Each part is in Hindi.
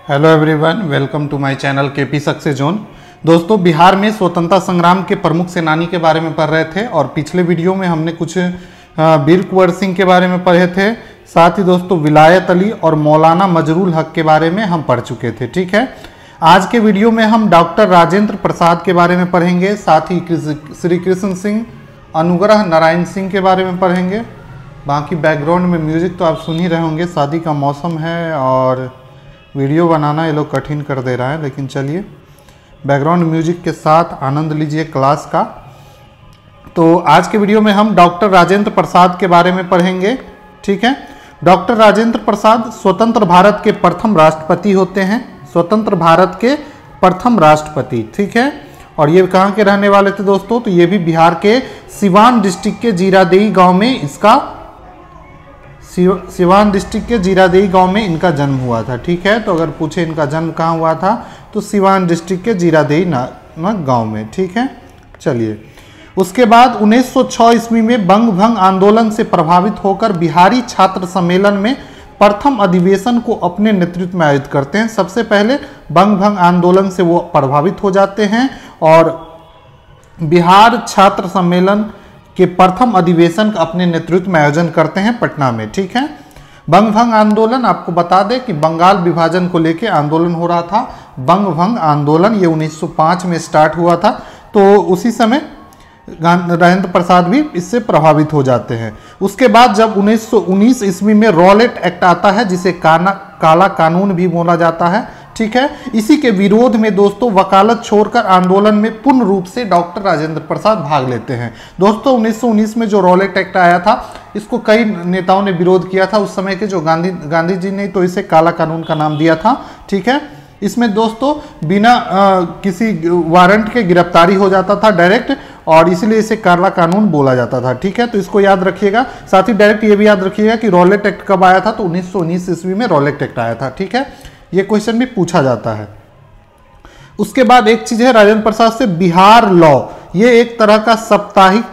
Hello everyone, welcome to my channel K P success zone. दोस्तों, बिहार में स्वतंत्रता संग्राम के प्रमुख सेनानी के बारे में पढ़ रहे थे और पिछले वीडियो में हमने कुछ वीर कुंवर सिंह के बारे में पढ़े थे। साथ ही दोस्तों विलायत अली और मौलाना मजरूल हक के बारे में हम पढ़ चुके थे। ठीक है, आज के वीडियो में हम डॉक्टर राजेंद्र प्रसाद के बारे में पढ़ेंगे। साथ ही श्री कृष्ण सिंह, अनुग्रह नारायण सिंह के बारे में पढ़ेंगे। बाकी बैकग्राउंड में म्यूजिक तो आप सुन ही रहे होंगे, शादी का मौसम है और वीडियो बनाना ये लोग कठिन कर दे रहा है, लेकिन चलिए बैकग्राउंड म्यूजिक के साथ आनंद लीजिए क्लास का। तो आज के वीडियो में हम डॉक्टर राजेंद्र प्रसाद के बारे में पढ़ेंगे। ठीक है, डॉक्टर राजेंद्र प्रसाद स्वतंत्र भारत के प्रथम राष्ट्रपति होते हैं। स्वतंत्र भारत के प्रथम राष्ट्रपति। ठीक है, और ये कहाँ के रहने वाले थे दोस्तों? तो ये भी बिहार के सिवान डिस्ट्रिक्ट के जीरादेई गांव में सिवान डिस्ट्रिक्ट के जीरादेई गांव में इनका जन्म हुआ था। ठीक है, तो अगर पूछे इनका जन्म कहाँ हुआ था तो सिवान डिस्ट्रिक्ट के जीरादेई नामक गांव में। ठीक है, चलिए उसके बाद 1906 ईस्वी में बंग भंग आंदोलन से प्रभावित होकर बिहारी छात्र सम्मेलन में प्रथम अधिवेशन को अपने नेतृत्व में आयोजित करते हैं। सबसे पहले बंग भंग आंदोलन से वो प्रभावित हो जाते हैं और बिहार छात्र सम्मेलन के प्रथम अधिवेशन का अपने नेतृत्व में आयोजन करते हैं पटना में। ठीक है, बंग भंग आंदोलन आपको बता दें कि बंगाल विभाजन को लेकर आंदोलन हो रहा था। बंग भंग आंदोलन ये 1905 में स्टार्ट हुआ था, तो उसी समय राजेंद्र प्रसाद भी इससे प्रभावित हो जाते हैं। उसके बाद जब 1919 ईस्वी में रॉलेट एक्ट आता है, जिसे काला कानून भी बोला जाता है। ठीक है, इसी के विरोध में दोस्तों वकालत छोड़कर आंदोलन में पूर्ण रूप से डॉक्टर राजेंद्र प्रसाद भाग लेते हैं। दोस्तों 1919 में जो रॉलेट एक्ट आया था, इसको कई नेताओं ने विरोध किया था। उस समय के जो गांधी जी ने तो इसे काला कानून का नाम दिया था। ठीक है, इसमें दोस्तों बिना किसी वारंट के गिरफ्तारी हो जाता था डायरेक्ट, और इसलिए इसे काला कानून बोला जाता था। ठीक है, तो इसको याद रखिएगा। साथ ही डायरेक्ट ये भी याद रखिएगा कि रॉलेट एक्ट कब आया था, तो 1919 ईस्वी में रॉलेट एक्ट आया था। ठीक है, ये क्वेश्चन भी पूछा जाता है। उसके बाद एक चीज है राजेंद्र प्रसाद से बिहार लॉ। ये एक तरह का साप्ताहिक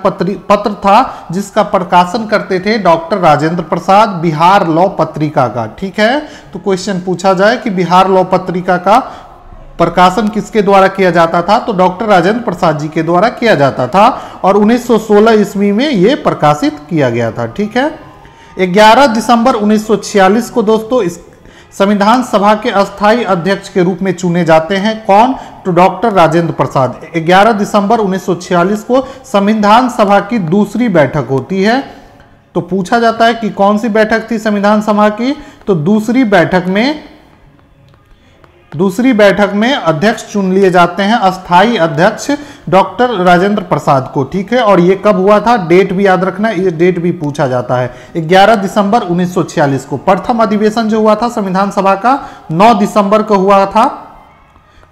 पत्र था जिसका प्रकाशन करते थे डॉक्टर राजेंद्र प्रसाद, बिहार लॉ पत्रिका का। ठीक है, तो क्वेश्चन पूछा जाए कि बिहार लॉ पत्रिका का प्रकाशन किसके द्वारा किया जाता था, तो डॉक्टर राजेंद्र प्रसाद जी के द्वारा किया जाता था और 1916 ईस्वी में यह प्रकाशित किया गया था। ठीक है, 11 दिसंबर 1946 को दोस्तों इस संविधान सभा के अस्थायी अध्यक्ष के रूप में चुने जाते हैं। कौन? तो डॉक्टर राजेंद्र प्रसाद। 11 दिसंबर 1946 को संविधान सभा की दूसरी बैठक होती है। तो पूछा जाता है कि कौन सी बैठक थी संविधान सभा की, तो दूसरी बैठक में अध्यक्ष चुन लिए जाते हैं, अस्थायी अध्यक्ष डॉक्टर राजेंद्र प्रसाद को। ठीक है, और ये कब हुआ था, डेट भी याद रखना, ये डेट भी पूछा जाता है। 11 दिसंबर 1946 को। प्रथम अधिवेशन जो हुआ था संविधान सभा का 9 दिसंबर को हुआ था,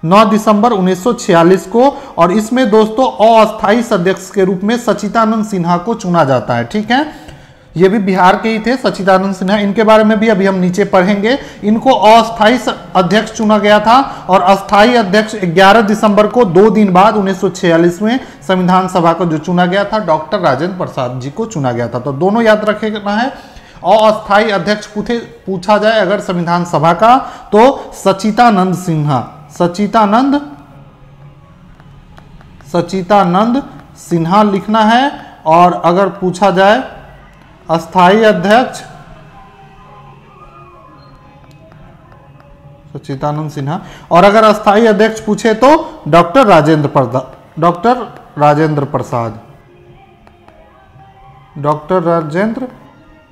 9 दिसंबर 1946 को, और इसमें दोस्तों अस्थायी अध्यक्ष के रूप में सच्चिदानंद सिन्हा को चुना जाता है। ठीक है, ये भी बिहार के ही थे सच्चिदानंद सिन्हा, इनके बारे में भी अभी हम नीचे पढ़ेंगे। इनको अस्थायी अध्यक्ष चुना गया था और अस्थायी अध्यक्ष 11 दिसंबर को 2 दिन बाद 1946 में संविधान सभा को जो चुना गया था डॉक्टर राजेंद्र प्रसाद जी को चुना गया था। तो दोनों याद रखना है। अस्थायी अध्यक्ष पूछा जाए अगर संविधान सभा का, तो सच्चिदानंद सिन्हा लिखना है, और अगर पूछा जाए अस्थायी अध्यक्ष सच्चिदानंद सिन्हा, और अगर अस्थायी अध्यक्ष पूछे तो डॉक्टर राजेंद्र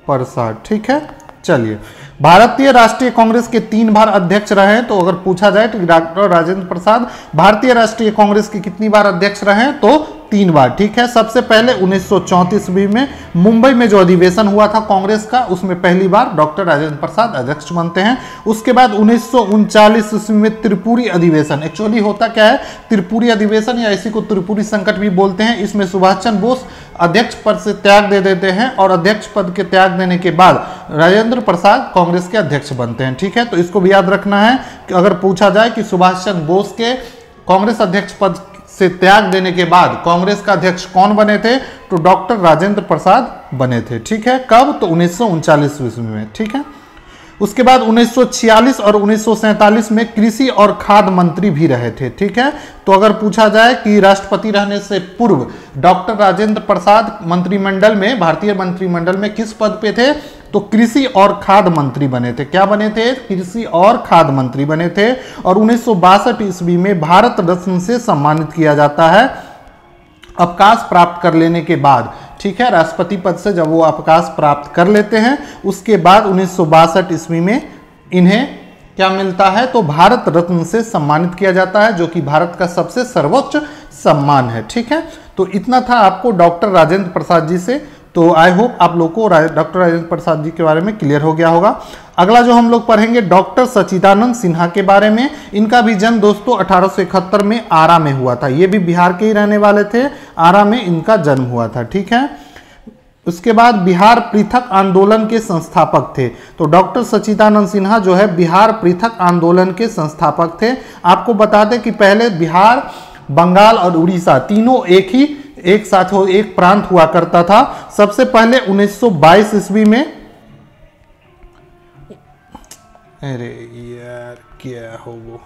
प्रसाद। ठीक है, चलिए भारतीय राष्ट्रीय कांग्रेस के 3 बार अध्यक्ष रहे। तो अगर पूछा जाए तो डॉक्टर राजेंद्र प्रसाद भारतीय राष्ट्रीय कांग्रेस के कितनी बार अध्यक्ष रहे, तो 3 बार। ठीक है, सबसे पहले 1934 ईस्वी में मुंबई में जो अधिवेशन हुआ था कांग्रेस का, उसमें पहली बार डॉक्टर राजेंद्र प्रसाद अध्यक्ष बनते हैं। उसके बाद 1939 ईस्वी में त्रिपुरी अधिवेशन। एक्चुअली होता क्या है, त्रिपुरी अधिवेशन या इसी को त्रिपुरी संकट भी बोलते हैं, इसमें सुभाष चंद्र बोस अध्यक्ष पद से त्याग दे देते हैं और अध्यक्ष पद के त्याग देने के बाद राजेंद्र प्रसाद कांग्रेस के अध्यक्ष बनते हैं। ठीक है, तो इसको भी याद रखना है कि अगर पूछा जाए कि सुभाष चंद्र बोस के कांग्रेस अध्यक्ष पद से त्याग देने के बाद कांग्रेस का अध्यक्ष कौन बने थे, तो डॉक्टर राजेंद्र प्रसाद बने थे। ठीक है, कब? तो 1939 ईस्वी में। ठीक है, उसके बाद 1946 और 1947 में कृषि और खाद्य मंत्री भी रहे थे। ठीक है, तो अगर पूछा जाए कि राष्ट्रपति रहने से पूर्व डॉक्टर राजेंद्र प्रसाद मंत्रिमंडल में, भारतीय मंत्रिमंडल में किस पद पे थे, तो कृषि और खाद्य मंत्री बने थे। क्या बने थे? कृषि और खाद्य मंत्री बने थे। और 1962 ईस्वी में भारत रत्न से सम्मानित किया जाता है अवकाश प्राप्त कर लेने के बाद। ठीक है, राष्ट्रपति पद से जब वो अवकाश प्राप्त कर लेते हैं उसके बाद 1962 ईस्वी में इन्हें क्या मिलता है, तो भारत रत्न से सम्मानित किया जाता है, जो कि भारत का सबसे सर्वोच्च सम्मान है। ठीक है, तो इतना था आपको डॉक्टर राजेंद्र प्रसाद जी से। तो आई होप आप लोग को डॉक्टर राजेंद्र प्रसाद जी के बारे में क्लियर हो गया होगा। अगला जो हम लोग पढ़ेंगे डॉक्टर सच्चिदानंद सिन्हा के बारे में। इनका भी जन्म दोस्तों 1871 में आरा में हुआ था। ये भी बिहार के ही रहने वाले थे, आरा में इनका जन्म हुआ था। ठीक है, उसके बाद बिहार पृथक आंदोलन के संस्थापक थे। तो डॉक्टर सच्चिदानंद सिन्हा जो है बिहार पृथक आंदोलन के संस्थापक थे। आपको बता दें कि पहले बिहार, बंगाल और उड़ीसा तीनों एक साथ एक प्रांत हुआ करता था। सबसे पहले 1922 ईस्वी में, अरे यार क्या हो वो,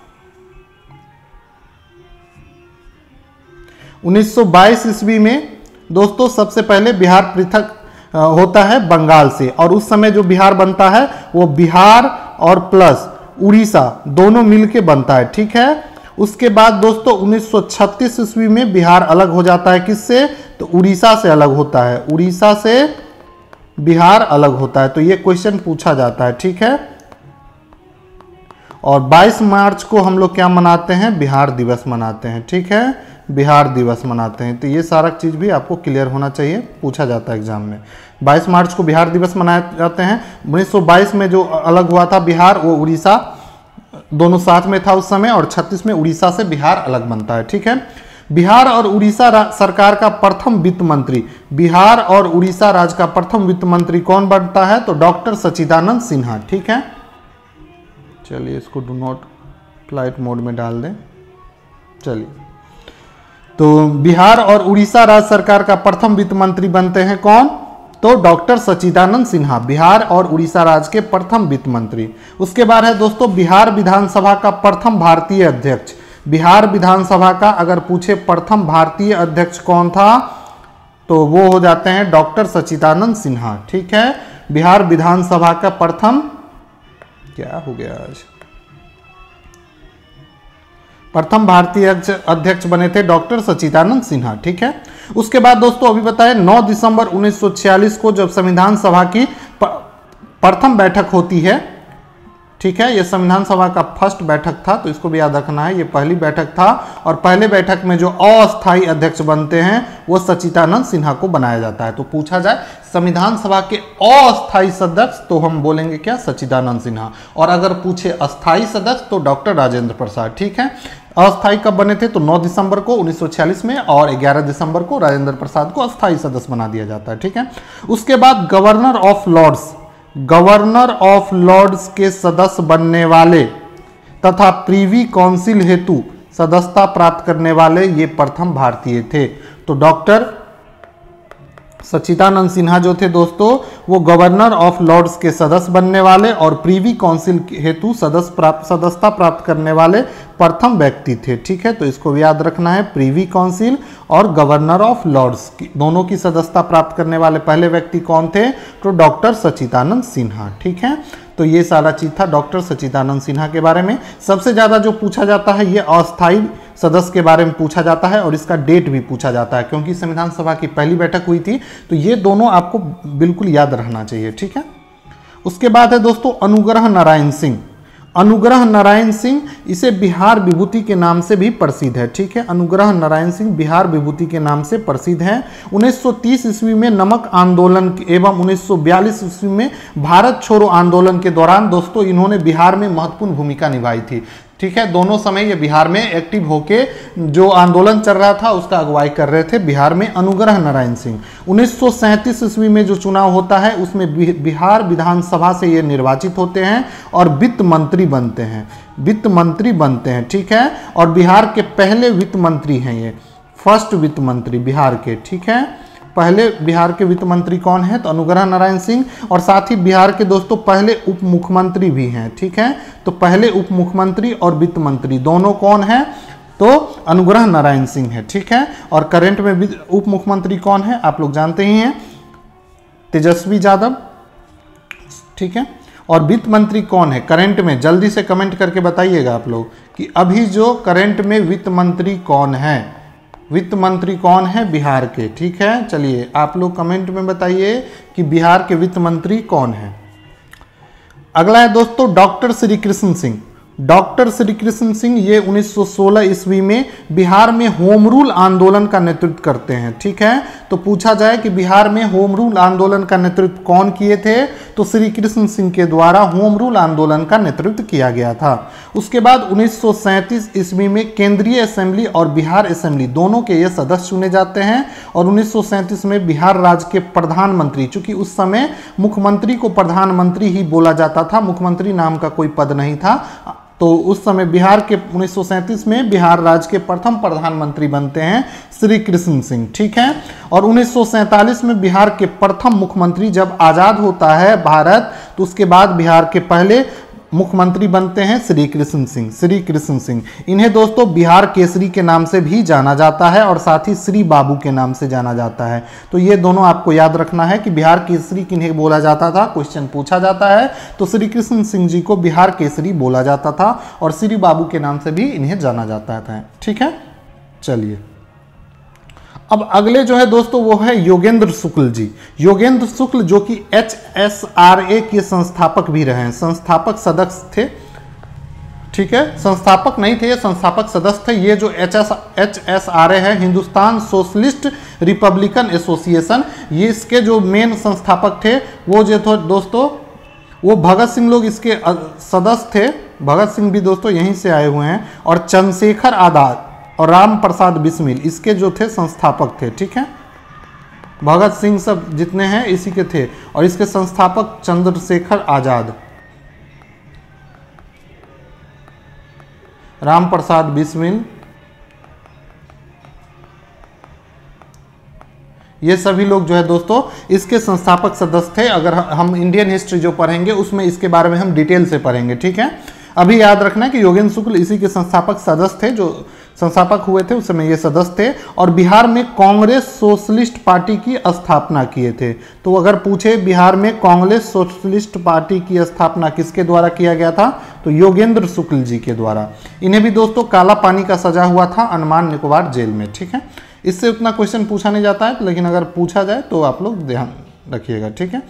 1922 ईस्वी में दोस्तों सबसे पहले बिहार पृथक होता है बंगाल से, और उस समय जो बिहार बनता है वो बिहार और प्लस उड़ीसा दोनों मिलके बनता है। ठीक है, उसके बाद दोस्तों 1936 ईस्वी में बिहार अलग हो जाता है। किससे? तो उड़ीसा से अलग होता है, उड़ीसा से बिहार अलग होता है। तो ये क्वेश्चन पूछा जाता है। ठीक है, और 22 मार्च को हम लोग क्या मनाते हैं? बिहार दिवस मनाते हैं। ठीक है, बिहार दिवस मनाते हैं। तो ये सारा चीज़ भी आपको क्लियर होना चाहिए, पूछा जाता है एग्जाम में। 22 मार्च को बिहार दिवस मनाए जाते हैं। 1922 में जो अलग हुआ था बिहार, वो उड़ीसा दोनों साथ में था उस समय, और 36 में उड़ीसा से बिहार अलग बनता है। ठीक है, बिहार और उड़ीसा सरकार का प्रथम वित्त मंत्री, बिहार और उड़ीसा राज्य का प्रथम वित्त मंत्री कौन बनता है? तो डॉक्टर सच्चिदानंद सिन्हा। ठीक है, चलिए इसको डू नॉट फ्लाइट मोड में डाल दें। चलिए, तो बिहार और उड़ीसा राज्य सरकार का प्रथम वित्त मंत्री बनते हैं कौन? तो डॉक्टर सच्चिदानंद सिन्हा, बिहार और उड़ीसा राज्य के प्रथम वित्त मंत्री। उसके बाद है दोस्तों बिहार विधानसभा का प्रथम भारतीय अध्यक्ष। बिहार विधानसभा का अगर पूछे प्रथम भारतीय अध्यक्ष कौन था, तो वो हो जाते हैं डॉक्टर सच्चिदानंद सिन्हा। ठीक है, बिहार विधानसभा का प्रथम, क्या हो गया आज, प्रथम भारतीय अध्यक्ष बने थे डॉक्टर सच्चिदानंद सिन्हा। ठीक है, उसके बाद दोस्तों अभी बताएं 9 दिसंबर 1946 को जब संविधान सभा की प्रथम बैठक होती है। ठीक है, यह संविधान सभा का फर्स्ट बैठक था, तो इसको भी याद रखना है, ये पहली बैठक था। और पहले बैठक में जो अस्थायी अध्यक्ष बनते हैं वो सच्चिदानंद सिन्हा को बनाया जाता है। तो पूछा जाए संविधान सभा के अस्थायी सदस्य, तो हम बोलेंगे क्या? सच्चिदानंद सिन्हा। और अगर पूछे अस्थायी सदस्य तो डॉक्टर राजेंद्र प्रसाद। ठीक है, अस्थायी कब बने थे? तो 9 दिसंबर को 1946 में, और 11 दिसंबर को राजेंद्र प्रसाद को अस्थायी सदस्य बना दिया जाता है। ठीक है, उसके बाद governor of lords, governor of lords के सदस्य बनने वाले तथा प्रीवी काउंसिल हेतु सदस्यता प्राप्त करने वाले ये प्रथम भारतीय थे। तो डॉक्टर सच्चिदानंद सिन्हा जो थे दोस्तों, वो गवर्नर ऑफ लॉर्ड्स के सदस्य बनने वाले और प्रीवी काउंसिल हेतु सदस्यता प्राप्त करने वाले प्रथम व्यक्ति थे। ठीक है, तो इसको भी याद रखना है, प्रीवी काउंसिल और गवर्नर ऑफ लॉर्ड्स दोनों की सदस्यता प्राप्त करने वाले पहले व्यक्ति कौन थे? तो डॉक्टर सच्चिदानंद सिन्हा। ठीक है, तो ये सारा चीज था डॉक्टर सच्चिदानंद सिन्हा के बारे में। सबसे ज्यादा जो पूछा जाता है ये अस्थायी सदस्य के बारे में पूछा जाता है, और इसका डेट भी पूछा जाता है, क्योंकि संविधान सभा की पहली बैठक हुई थी। तो ये दोनों आपको बिल्कुल याद रखना चाहिए। ठीक है, उसके बाद है दोस्तों अनुग्रह नारायण सिंह। अनुग्रह नारायण सिंह, इसे बिहार विभूति के नाम से भी प्रसिद्ध है। ठीक है, अनुग्रह नारायण सिंह बिहार विभूति के नाम से प्रसिद्ध है। 1930 ईस्वी में नमक आंदोलन एवं 1942 ईस्वी में भारत छोड़ो आंदोलन के दौरान दोस्तों इन्होंने बिहार में महत्वपूर्ण भूमिका निभाई थी। ठीक है, दोनों समय ये बिहार में एक्टिव होके जो आंदोलन चल रहा था उसका अगुवाई कर रहे थे बिहार में अनुग्रह नारायण सिंह। 1937 ईस्वी में जो चुनाव होता है उसमें बिहार विधानसभा से ये निर्वाचित होते हैं और वित्त मंत्री बनते हैं, वित्त मंत्री बनते हैं। ठीक है, और बिहार के पहले वित्त मंत्री हैं ये, फर्स्ट वित्त मंत्री बिहार के। ठीक है, पहले बिहार के वित्त मंत्री कौन है, तो अनुग्रह नारायण सिंह, और साथ ही बिहार के दोस्तों पहले उप मुख्यमंत्री भी हैं, ठीक है। तो पहले उप मुख्यमंत्री और वित्त मंत्री दोनों कौन है, तो अनुग्रह नारायण सिंह है, ठीक है। और करंट में उप मुख्यमंत्री कौन है, आप लोग जानते ही हैं, तेजस्वी यादव, ठीक है। और वित्त मंत्री कौन है करंट में, जल्दी से कमेंट करके बताइएगा आप लोग कि अभी जो करंट में वित्त मंत्री कौन है, वित्त मंत्री कौन है बिहार के, ठीक है। चलिए आप लोग कमेंट में बताइए कि बिहार के वित्त मंत्री कौन है। अगला है दोस्तों डॉक्टर श्री कृष्ण सिंह। डॉक्टर श्री कृष्ण सिंह ये 1916 ईस्वी में बिहार में होम रूल आंदोलन का नेतृत्व करते हैं, ठीक है। तो पूछा जाए कि बिहार में होम रूल आंदोलन का नेतृत्व कौन किए थे, तो श्री कृष्ण सिंह के द्वारा होम रूल आंदोलन का नेतृत्व किया गया था। उसके बाद 1937 ईस्वी में केंद्रीय असेंबली और बिहार असेंबली दोनों के ये सदस्य चुने जाते हैं, और 1937 में बिहार राज्य के प्रधानमंत्री, चूंकि उस समय मुख्यमंत्री को प्रधानमंत्री ही बोला जाता था, मुख्यमंत्री नाम का कोई पद नहीं था, तो उस समय बिहार के 1937 में बिहार राज्य के प्रथम प्रधानमंत्री बनते हैं श्री कृष्ण सिंह, ठीक है। और 1947 में बिहार के प्रथम मुख्यमंत्री जब आज़ाद होता है भारत, तो उसके बाद बिहार के पहले मुख्यमंत्री बनते हैं श्री कृष्ण सिंह, श्री कृष्ण सिंह। इन्हें दोस्तों बिहार केसरी के नाम से भी जाना जाता है और साथ ही श्री बाबू के नाम से जाना जाता है। तो ये दोनों आपको याद रखना है कि बिहार केसरी किन्हें बोला जाता था, क्वेश्चन पूछा जाता है तो श्री कृष्ण सिंह जी को बिहार केसरी बोला जाता था और श्री बाबू के नाम से भी इन्हें जाना जाता था, ठीक है। चलिए अब अगले जो है दोस्तों वो है योगेंद्र शुक्ल जी। योगेंद्र शुक्ल जो कि HSRA के संस्थापक भी रहे हैं, संस्थापक सदस्य थे, ठीक है। संस्थापक नहीं थे, ये संस्थापक सदस्य थे। ये जो HSRA है, हिंदुस्तान सोशलिस्ट रिपब्लिकन एसोसिएशन, ये इसके जो मेन संस्थापक थे वो जो थे दोस्तों वो भगत सिंह लोग इसके सदस्य थे। भगत सिंह भी दोस्तों यहीं से आए हुए हैं, और चंद्रशेखर आजाद और राम प्रसाद बिस्मिल इसके जो थे संस्थापक थे, ठीक है। भगत सिंह सब जितने हैं इसी के थे, और इसके संस्थापक चंद्रशेखर आजाद, राम प्रसाद बिस्मिल, ये सभी लोग जो है दोस्तों इसके संस्थापक सदस्य थे। अगर हम इंडियन हिस्ट्री जो पढ़ेंगे उसमें इसके बारे में हम डिटेल से पढ़ेंगे, ठीक है। अभी याद रखना है कि योगेंद्र शुक्ल इसी के संस्थापक सदस्य थे, जो संस्थापक हुए थे उस समय ये सदस्य थे, और बिहार में कांग्रेस सोशलिस्ट पार्टी की स्थापना किए थे। तो अगर पूछे बिहार में कांग्रेस सोशलिस्ट पार्टी की स्थापना किसके द्वारा किया गया था, तो योगेंद्र शुक्ल जी के द्वारा। इन्हें भी दोस्तों काला पानी का सजा हुआ था अंडमान निकोबार जेल में, ठीक है। इससे उतना क्वेश्चन पूछा नहीं जाता है, लेकिन अगर पूछा जाए तो आप लोग ध्यान रखिएगा, ठीक है।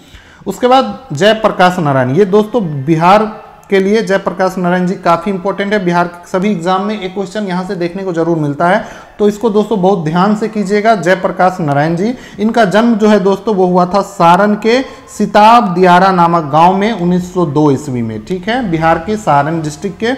उसके बाद जयप्रकाश नारायण, ये दोस्तों बिहार के लिए जयप्रकाश नारायण जी काफ़ी इंपॉर्टेंट है। बिहार के सभी एग्जाम में एक क्वेश्चन यहाँ से देखने को जरूर मिलता है, तो इसको दोस्तों बहुत ध्यान से कीजिएगा। जयप्रकाश नारायण जी, इनका जन्म जो है दोस्तों वो हुआ था सारण के सिताब दियारा नामक गांव में 1902 ईस्वी में, ठीक है। बिहार के सारण डिस्ट्रिक्ट के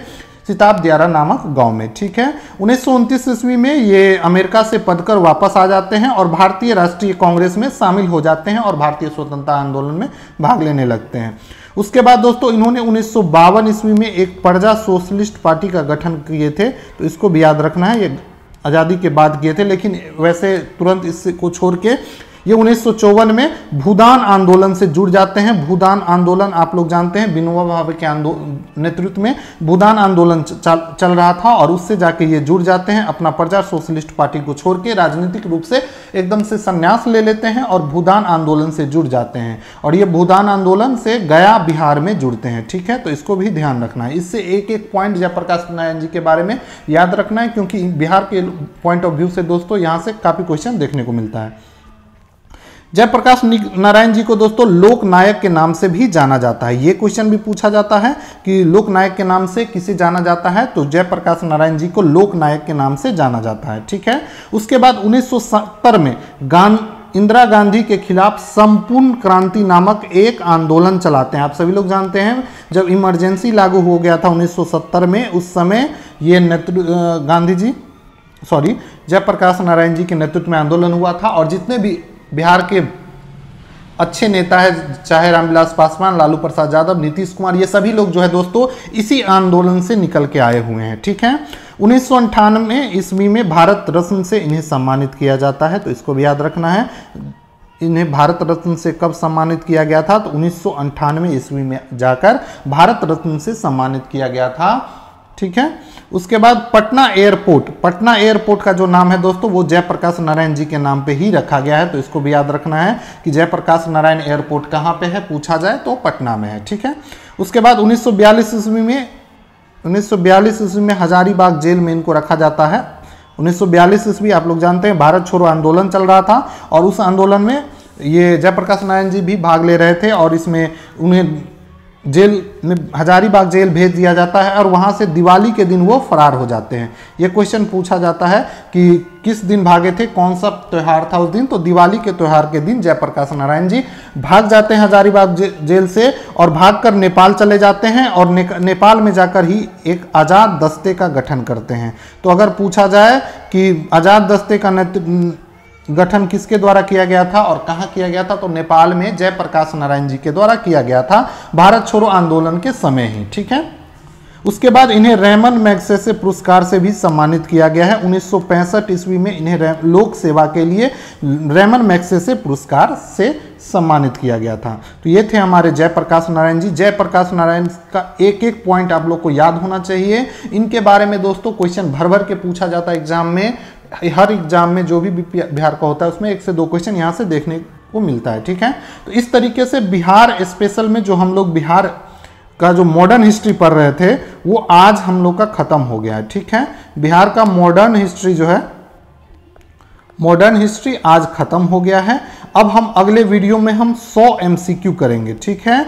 सिताब दियारा नामक गांव में, ठीक है। 1929 ईस्वी में ये अमेरिका से पढ़कर वापस आ जाते हैं और भारतीय राष्ट्रीय कांग्रेस में शामिल हो जाते हैं और भारतीय स्वतंत्रता आंदोलन में भाग लेने लगते हैं। उसके बाद दोस्तों इन्होंने 1952 ईस्वी में एक प्रजा सोशलिस्ट पार्टी का गठन किए थे, तो इसको भी याद रखना है, ये आज़ादी के बाद किए थे, लेकिन वैसे तुरंत इसको छोड़ के ये 1954 में भूदान आंदोलन से जुड़ जाते हैं। भूदान आंदोलन आप लोग जानते हैं, विनोबा भावे के नेतृत्व में भूदान आंदोलन चल रहा था, और उससे जाके ये जुड़ जाते हैं। अपना प्रजा सोशलिस्ट पार्टी को छोड़ के राजनीतिक रूप से एकदम से संन्यास ले लेते हैं और भूदान आंदोलन से जुड़ जाते हैं, और ये भूदान आंदोलन से गया बिहार में जुड़ते हैं, ठीक है। तो इसको भी ध्यान रखना है। इससे एक एक पॉइंट जयप्रकाश नारायण जी के बारे में याद रखना है, क्योंकि बिहार के पॉइंट ऑफ व्यू से दोस्तों यहाँ से काफ़ी क्वेश्चन देखने को मिलता है। जयप्रकाश नारायण जी को दोस्तों लोक नायक के नाम से भी जाना जाता है। ये क्वेश्चन भी पूछा जाता है कि लोक नायक के नाम से किसे जाना जाता है, तो जयप्रकाश नारायण जी को लोक नायक के नाम से जाना जाता है, ठीक है। उसके बाद 1970 में इंदिरा गांधी के खिलाफ संपूर्ण क्रांति नामक एक आंदोलन चलाते हैं। आप सभी लोग जानते हैं जब इमरजेंसी लागू हो गया था 1970 में, उस समय ये जयप्रकाश नारायण जी के नेतृत्व में आंदोलन हुआ था, और जितने भी बिहार के अच्छे नेता है, चाहे रामविलास पासवान, लालू प्रसाद यादव, नीतीश कुमार, ये सभी लोग जो है दोस्तों इसी आंदोलन से निकल के आए हुए हैं। ठीक है, 1998 ईस्वी में भारत रत्न से इन्हें सम्मानित किया जाता है, तो इसको भी याद रखना है। इन्हें भारत रत्न से कब सम्मानित किया गया था? तो 1998 ईस्वी में जाकर भारत रत्न से सम्मानित किया गया था। ठीक है, उसके बाद पटना एयरपोर्ट का जो नाम है दोस्तों वो जयप्रकाश नारायण जी के नाम पे ही रखा गया है, तो इसको भी याद रखना है कि जयप्रकाश नारायण एयरपोर्ट कहाँ पे है, पूछा जाए तो पटना में है। ठीक है, उसके बाद 1942 ईस्वी में हजारीबाग जेल में इनको रखा जाता है। 1942 ईस्वी आप लोग जानते हैं भारत छोड़ो आंदोलन चल रहा था, और उस आंदोलन में ये जयप्रकाश नारायण जी भी भाग ले रहे थे, और इसमें उन्हें जेल में हजारीबाग जेल भेज दिया जाता है, और वहाँ से दिवाली के दिन वो फरार हो जाते हैं। ये क्वेश्चन पूछा जाता है कि किस दिन भागे थे, कौन सा त्यौहार था उस दिन, तो दिवाली के त्यौहार के दिन जयप्रकाश नारायण जी भाग जाते हैं हजारीबाग जेल से, और भागकर नेपाल चले जाते हैं, और नेपाल में जाकर ही एक आज़ाद दस्ते का गठन करते हैं। तो अगर पूछा जाए कि आज़ाद दस्ते का गठन किसके द्वारा किया गया था और कहाँ किया गया था, तो नेपाल में जयप्रकाश नारायण जी के द्वारा किया गया था, भारत छोड़ो आंदोलन के समय ही। ठीक है, उसके बाद इन्हें रेमन मैग्सेसे पुरस्कार से भी सम्मानित किया गया है। 1965 ईस्वी में इन्हें लोक सेवा के लिए रेमन मैग्सेसे पुरस्कार से सम्मानित किया गया था। तो ये थे हमारे जयप्रकाश नारायण जी। जयप्रकाश नारायण का एक एक पॉइंट आप लोग को याद होना चाहिए। इनके बारे में दोस्तों क्वेश्चन भर भर के पूछा जाता है एग्जाम में, हर एग्जाम में जो भी बिहार का होता है उसमें 1 से 2 क्वेश्चन यहाँ से देखने को मिलता है। ठीक है, तो इस तरीके से बिहार स्पेशल में जो हम लोग बिहार का जो मॉडर्न हिस्ट्री पढ़ रहे थे वो आज हम लोग का खत्म हो गया है। ठीक है, बिहार का मॉडर्न हिस्ट्री जो है, मॉडर्न हिस्ट्री आज खत्म हो गया है। अब हम अगले वीडियो में हम 100 MCQ करेंगे। ठीक है,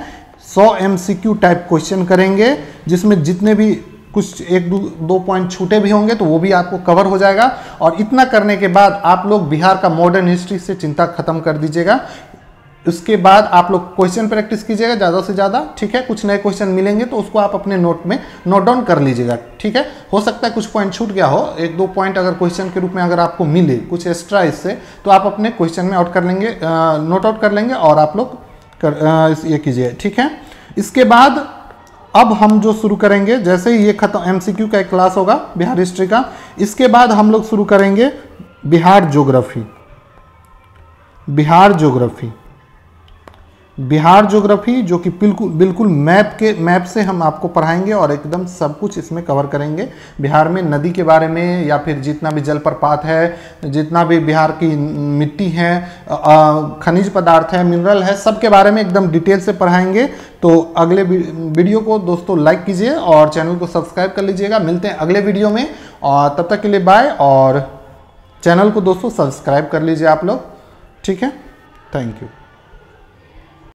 100 MCQ टाइप क्वेश्चन करेंगे, जिसमें जितने भी कुछ 1-2 पॉइंट छूटे भी होंगे तो वो भी आपको कवर हो जाएगा। और इतना करने के बाद आप लोग बिहार का मॉडर्न हिस्ट्री से चिंता खत्म कर दीजिएगा। उसके बाद आप लोग क्वेश्चन प्रैक्टिस कीजिएगा ज़्यादा से ज़्यादा। ठीक है, कुछ नए क्वेश्चन मिलेंगे तो उसको आप अपने नोट में नोट डाउन कर लीजिएगा। ठीक है, हो सकता है कुछ पॉइंट छूट गया हो, 1-2 पॉइंट अगर क्वेश्चन के रूप में अगर आपको मिले कुछ एक्स्ट्रा इससे, तो आप अपने क्वेश्चन में आउट कर लेंगे, नोट आउट कर लेंगे, और आप लोग ये कीजिए। ठीक है, इसके बाद अब हम जो शुरू करेंगे, जैसे ही ये खत्म MCQ का एक क्लास होगा बिहार हिस्ट्री का, इसके बाद हम लोग शुरू करेंगे बिहार ज्योग्राफी। बिहार ज्योग्राफी जो कि बिल्कुल मैप से हम आपको पढ़ाएंगे, और एकदम सब कुछ इसमें कवर करेंगे। बिहार में नदी के बारे में, या फिर जितना भी जलप्रपात है, जितना भी बिहार की मिट्टी है, खनिज पदार्थ है, मिनरल है, सब के बारे में एकदम डिटेल से पढ़ाएंगे। तो अगले वीडियो को दोस्तों लाइक कीजिए और चैनल को सब्सक्राइब कर लीजिएगा। मिलते हैं अगले वीडियो में, और तब तक के लिए बाय। और चैनल को दोस्तों सब्सक्राइब कर लीजिए आप लोग। ठीक है, थैंक यू।